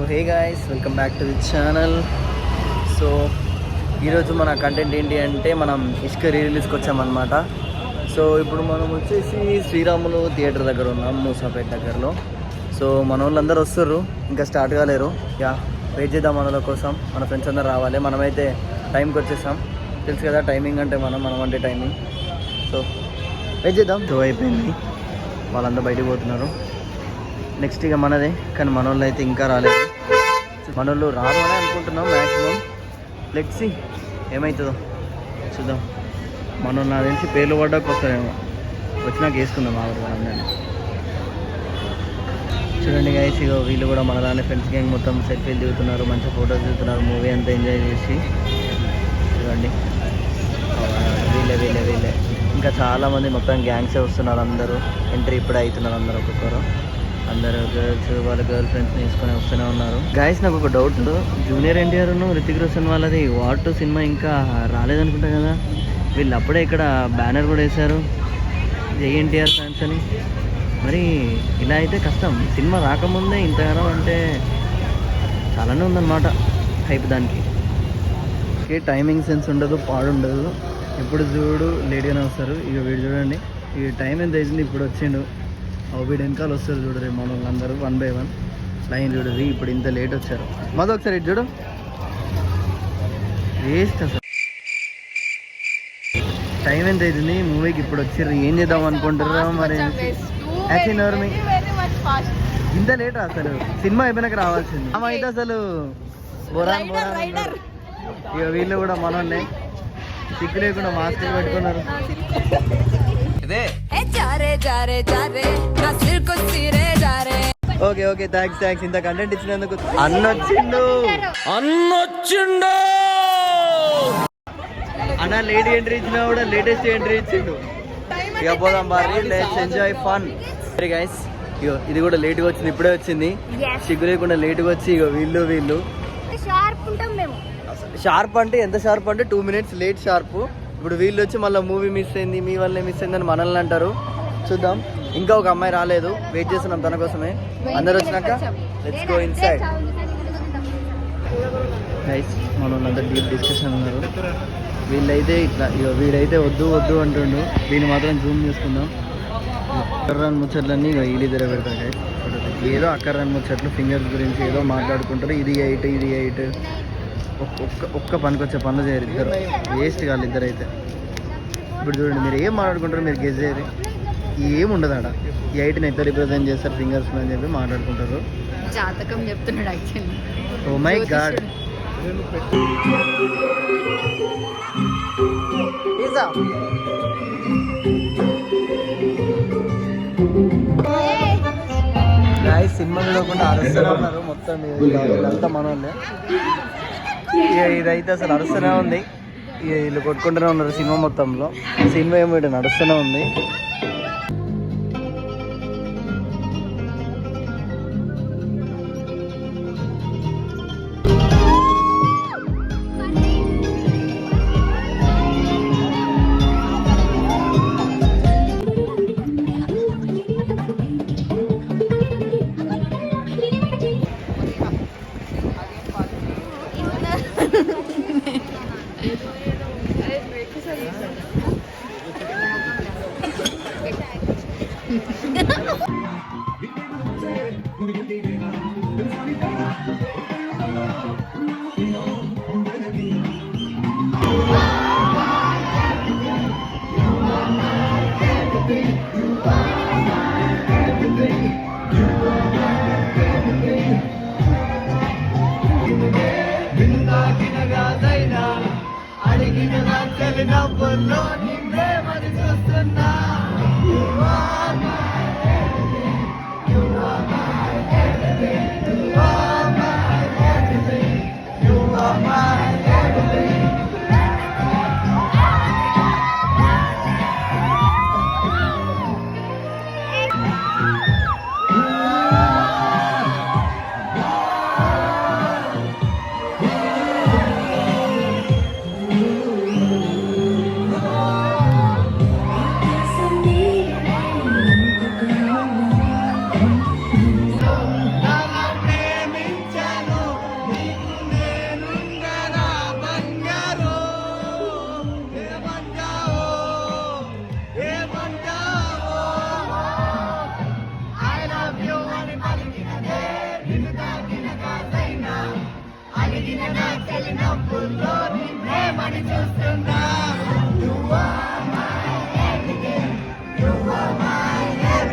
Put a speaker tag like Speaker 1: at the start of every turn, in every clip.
Speaker 1: Hey guys, welcome back to the channel. So ఈరోజు మన content ఏంటి అంటే మనం ఇష్క రిలీజ్కి వచ్చామన్నమాట. సో ఇప్పుడు మనం వచ్చేసి శ్రీరాములు థియేటర్ దగ్గర ఉన్నాం, మూసాపేట దగ్గరలో. సో మన వాళ్ళందరూ వస్తారు, ఇంకా స్టార్ట్ కాలేరు. వెయిట్ చేద్దాం మన వాళ్ళ కోసం. మన ఫ్రెండ్స్ అందరూ రావాలి. మనమైతే టైంకి వచ్చేసాం, తెలుసు కదా టైమింగ్ అంటే మనం అంటే టైమింగ్. సో వెయిట్ చేద్దాం. షో అయిపోయింది, వాళ్ళందరూ బయటకు పోతున్నారు. నెక్స్ట్ ఇక మనదే, కానీ మన వాళ్ళు అయితే ఇంకా రాలేదు. మన వాళ్ళు రాదు అని అనుకుంటున్నాం మ్యాక్సిమం. లెట్స్ సీ ఏమవుతుందో చూద్దాం. మన వాళ్ళు నాకు తెలిసి పేర్లు పడ్డాక వస్తారేమో, వచ్చినాక వేసుకుందాం వాళ్ళందరినీ. చూడండి గైస్, ఇక వీళ్ళు కూడా మన దాని ఫ్రెండ్స్ గ్యాంగ్ మొత్తం సెల్ఫీలు దిగుతున్నారు, మంచి ఫోటోస్ దిగుతున్నారు, మూవీ అంతా ఎంజాయ్ చేసి. చూడండి వీళ్ళే ఇంకా చాలామంది మొత్తం గ్యాంగ్సే వస్తున్నారు. అందరూ ఎంట్రీ ఇప్పుడే అవుతున్నారు, అందరూ ఒక్కొక్కరు. అందరూ గర్ల్స్ వాళ్ళ గర్ల్ ఫ్రెండ్స్ని వేసుకొని వస్తూనే ఉన్నారు. గాయస్ నాకు ఒక డౌట్, జూనియర్ ఎన్టీఆర్ రితిక్ రోషన్ వాళ్ళది వార్ 2 సినిమా ఇంకా రాలేదనుకుంటా కదా. వీళ్ళు అప్పుడే ఇక్కడ బ్యానర్ కూడా వేశారు, జై ఎన్టీఆర్ ఫ్యాన్స్ అని. మరి ఇలా అయితే కష్టం, సినిమా రాకముందే ఇంతగానో అంటే చాలానే ఉందన్నమాట హైప్ దానికి. టైమింగ్ సెన్స్ ఉండదు, పాడుండదు, ఎప్పుడు చూడు లేట్గానే వస్తారు. ఇక వీడు చూడండి, ఈ టైం ఎంత వేసింది, ఇప్పుడు వచ్చిండు. వీడు వెనకాల వస్తారు చూడు, రేపు మన వాళ్ళందరూ 1 by 1 లైన్ చూడు. ఇప్పుడు ఇంత లేట్ వచ్చారు. మాది ఒకసారి ఇటు చూడు, వేస్ట్ అసలు. టైం ఎంత అవుతుంది, మూవీకి ఇప్పుడు వచ్చారు. ఏం చేద్దాం అనుకుంటారా మరి? యాక్చువల్లీ ఇంత లేట్ అసలు, సినిమా అయిపోయినాక రావాల్సింది. అయితే అసలు బొరాన్ ఇక వీళ్ళు కూడా మనోళ్ళే, సిక్కు లేకుండా మాస్క్ పెట్టుకున్నారు. ఓకే థ్యాంక్స్ ఇంత కంటెంట్ ఇచ్చినందుకు. అన్నొచ్చిండు అన్న, లేట్ ఎంట్రీ ఇచ్చినా కూడా లేటెస్ట్ ఎంట్రీ ఇచ్చిండు. ఇక పోదాం బారీ, లెట్స్ ఎంజాయ్ ఫన్. సరే గైస్, ఇగో ఇది కూడా లేట్గా వచ్చింది, ఇప్పుడే వచ్చింది. సిగ్గు లేకుండా లేట్గా వచ్చి ఇగో వీళ్ళు షార్ప్ అంటే ఎంత షార్ప్ అంటే 2 minutes లేట్ షార్ప్. ఇప్పుడు వీళ్ళు వచ్చి మళ్ళీ మూవీ మిస్ అయింది, మీ వల్లే మిస్ అయిందని మనల్ని అంటారు. చూద్దాం, ఇంకా ఒక అమ్మాయి రాలేదు, వెయిట్ చేస్తున్నాం తన కోసమే. అందరు వచ్చినాక లెట్స్ గో ఇన్సైడ్. గైస్ మన వాళ్ళందరూ డీప్ డిస్కషన్ ఉన్నారు. వీళ్ళైతే ఇట్లా వీడైతే వద్దు అంటుండు, వీళ్ళు మాత్రం జూమ్ చేసుకుందాం. అక్కర్రాని ముచ్చట్లన్నీ ఇక వీళ్ళిద్దరే పెడతారు గైస్. ఏదో అక్కర్రాని ముచ్చట్లు, ఫింగర్స్ గురించి ఏదో మాట్లాడుకుంటారు. ఇది ఎయిట్ ఒక్క పనికొచ్చే పనులు చేయరు ఇద్దరు, వేస్ట్ కాదు ఇద్దరు అయితే. ఇప్పుడు చూడండి, మీరు ఏం మాట్లాడుకుంటారు, మీరు గెస్ చేయరు, ఏముండదు ఆడ. ఈ 8ని ఎట్లా రిప్రజెంట్ చేస్తారు ఫింగర్స్ అని చెప్పి మాట్లాడుకుంటారు.
Speaker 2: జాతకం చెప్తున్నాడు actually.
Speaker 1: Oh my God. Guys సినిమా చూడకుండా అరుస్తూనే ఉన్నారు మొత్తం, వీళ్ళంతా మనోళ్ళే. ఇదైతే అసలు నడుస్తూనే ఉంది, వీళ్ళు కొట్టుకుంటూనే ఉన్నారు సినిమా మొత్తంలో. సినిమా ఏమో నడుస్తూనే ఉంది.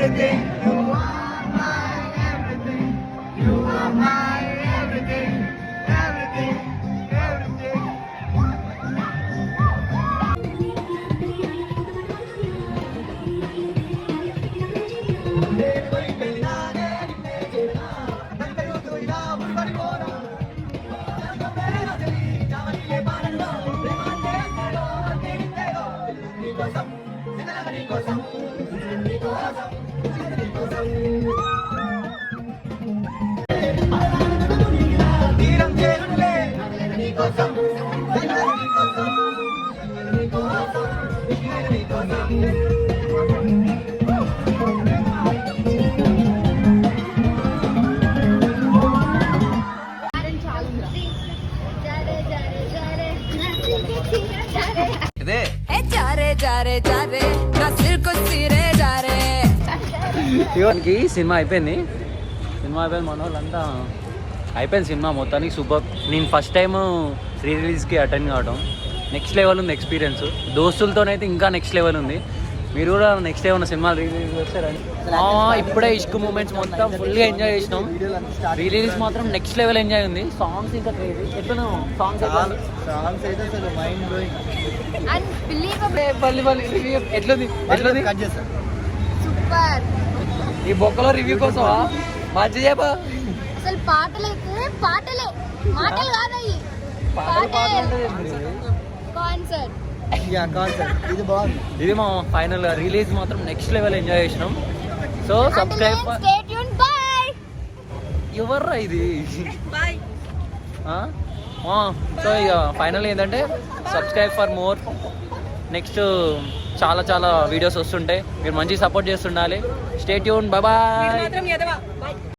Speaker 1: everything. You are my everything. You are my everything. Everything, everything. ఇదే ఇవానికి సినిమా అయిపోయింది మన వాళ్ళంతా అయిపోయింది సినిమా మొత్తానికి సూపర్. నేను ఫస్ట్ టైం రీ రిలీజ్కి అటెండ్ కావడం నెక్స్ట్ లెవెల్ ఉంది ఎక్స్పీరియన్స్. దోస్తులతోనైతే ఇంకా నెక్స్ట్ లెవెల్ ఉంది. మీరు కూడా నెక్స్ట్ ఏమన్నా సినిమా రీ రిలీజ్ వస్తారని ఇప్పుడే ఇష్క్ మూమెంట్స్ మొత్తం ఫుల్గా ఎంజాయ్ చేసినాం. రీ రిలీజ్ మాత్రం నెక్స్ట్ లెవెల్ ఎంజాయ్ ఉంది. సాంగ్స్ ఇంకా క్రేజీ. ఎట్లా సాంగ్స్ అయితే అసలు మైండ్ బ్లోయింగ్. ఎట్లుంది
Speaker 2: సూపర్.
Speaker 1: ఈ బొక్కలో రివ్యూ కోసం మంచి చెప్పా.
Speaker 2: అసలు పాటలైతే పాటలే, మాటలు కాదయ్యి. కాన్సర్ట్
Speaker 1: ఇది బాగుంది. ఇది మా ఫైనల్ రిలీజ్ మాత్రం నెక్స్ట్ లెవెల్ ఎంజాయ్ చేసినాం. So subscribe. ఎవర్రా ఇది? సో ఇక ఫైనల్ ఏంటంటే సబ్స్క్రైబ్ ఫర్ మోర్. నెక్స్ట్ చాలా చాలా వీడియోస్ వస్తుంటాయి. మీరు మంచి సపోర్ట్ చేస్తుండాలి. Stay tune. Bye bye.